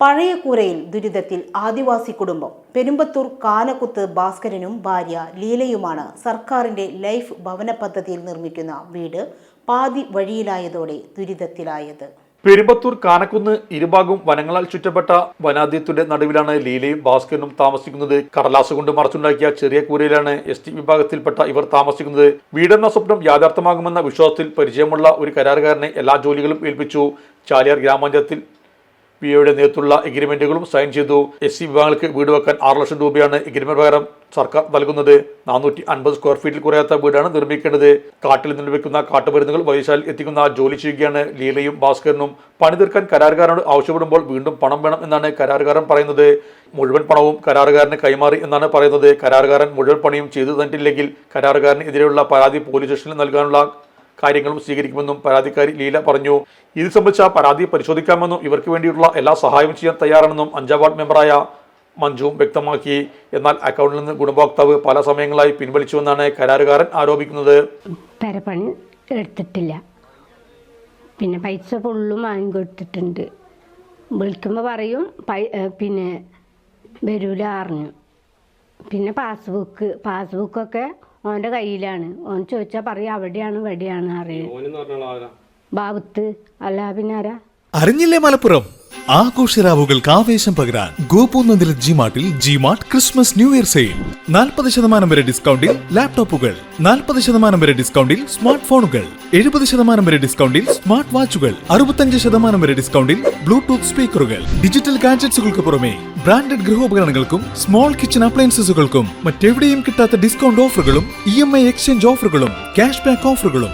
പഴയകൂരയിൽ ദുരിതത്തിൽ ആദിവാസി കുടുംബം. പെരുമ്പത്തൂർ കാനക്കുത്ത് ഭാസ്കരനും ഭാര്യ ലീലയുമാണ് സർക്കാരിന്റെ ലൈഫ് ഭവന പദ്ധതിയിൽ നിർമ്മിക്കുന്ന വീട് പാതി വഴിയിലായതോടെ ദുരിതത്തിലായത്. പെരുമ്പത്തൂർ കാനക്കുന്ന് ഇരുഭാഗവും വനങ്ങളാൽ ചുറ്റപ്പെട്ട വനാദ്യത്തിന്റെ നടുവിലാണ് ലീലയും ഭാസ്കരനും താമസിക്കുന്നത്. കടലാസ് കൊണ്ട് മറച്ചുണ്ടാക്കിയ ചെറിയ കൂരയിലാണ് ST വിഭാഗത്തിൽപ്പെട്ട ഇവർ താമസിക്കുന്നത്. വീടെന്ന സ്വപ്നം യാഥാർത്ഥ്യമാകുമെന്ന വിശ്വാസത്തിൽ പരിചയമുള്ള ഒരു കരാറുകാരനെ എല്ലാ ജോലികളും ഏൽപ്പിച്ചു. ചാലിയാർ ഗ്രാമപഞ്ചായത്തിൽ POയുടെ നേതൃത്വത്തിലുള്ള എഗ്രിമെന്റുകളും സൈൻ ചെയ്തു. SC വിഭാഗങ്ങൾക്ക് വീട് വെക്കാൻ 6 ലക്ഷം രൂപയാണ് എഗ്രിമെന്റ് പ്രകാരം സർക്കാർ നൽകുന്നത്. 450 സ്ക്വയർ ഫീറ്റിൽ കുറയാത്ത വീടാണ് നിർമ്മിക്കേണ്ടത്. കാട്ടിൽ നിന്ന് ലഭിക്കുന്ന കാട്ടുമരുന്നുകൾ വൈദ്യശാലയിൽ എത്തിക്കുന്ന ജോലി ചെയ്യുകയാണ് ലീലയും ഭാസ്കരനും. പണി തീർക്കാൻ കരാറുകാരനോട് ആവശ്യപ്പെടുമ്പോൾ വീണ്ടും പണം വേണം എന്നാണ് കരാറുകാരൻ പറയുന്നത്. മുഴുവൻ പണവും കരാറുകാരന് കൈമാറി എന്നാണ് പറയുന്നത്. കരാറുകാരൻ മുഴുവൻ പണിയും ചെയ്തു തന്നിട്ടില്ലെങ്കിൽ കരാറുകാരന് എതിരെയുള്ള പരാതി പോലീസ് സ്റ്റേഷനിൽ നൽകാനുള്ള കാര്യങ്ങളും സ്വീകരിക്കുമെന്നും പരാതിക്കാരി ലീല പറഞ്ഞു. ഇത് സംബന്ധിച്ച പരാതി പരിശോധിക്കാമെന്നും ഇവർക്ക് വേണ്ടിയുള്ള എല്ലാ സഹായവും ചെയ്യാൻ തയ്യാറാണെന്നും 5ാം വാർഡ് മെമ്പറായ മഞ്ജുവും വ്യക്തമാക്കി. എന്നാൽ അക്കൗണ്ടിൽ നിന്ന് ഗുണഭോക്താവ് പല സമയങ്ങളായി പിൻവലിച്ചുവെന്നാണ് കരാറുകാരൻ ആരോപിക്കുന്നത്. പെരപ്പണി എടുത്തിട്ടില്ല, പിന്നെ പൈസ ഫുള്ളും വാങ്ങിക്കൊടുത്തിട്ടുണ്ട്. വിളിക്കുമ്പോൾ പറയും പിന്നെ വരൂല അറിഞ്ഞു. പിന്നെ പാസ്ബുക്കൊക്കെ ഓൻ്റെ കയ്യിലാണ്. ഓൻ ചോദിച്ചാൽ പറയും അവിടെയാണ് ഇവിടെയാണ് അറിയും. ബാബുത്ത് അല്ല പിന്നെ ആരാ അറിഞ്ഞില്ലേ? മലപ്പുറം ആഘോഷരാവുകൾക്ക് ആവേശം പകരാൻ ഗോപൂനന്ദിൽ ജിമാർട്ടിൽ G Mart Christmas new year sale. 40% വരെ ഡിസ്കൗണ്ടിൽ ലാപ്ടോപ്പുകൾ, 40% വരെ ഡിസ്കൗണ്ടിൽ സ്മാർട്ട് ഫോണുകൾ, 70% വരെ ഡിസ്കൗണ്ടിൽ സ്മാർട്ട് വാച്ചുകൾ, 65% വരെ ഡിസ്കൗണ്ടിൽ ബ്ലൂടൂത്ത് സ്പീക്കറുകൾ. ഡിജിറ്റൽ ഗാഡ്ജറ്റ്സുകൾക്ക് പുറമെ ബ്രാൻഡഡ് ഗൃഹോപകരണങ്ങൾക്കും സ്മോൾ കിച്ചൺ അപ്ലയൻസസുകൾക്കും മറ്റെവിടെയും കിട്ടാത്ത ഡിസ്കൗണ്ട് ഓഫറുകളും EMI എക്സ്ചേഞ്ച് ഓഫറുകളും ക്യാഷ് ബാക്ക് ഓഫറുകളും.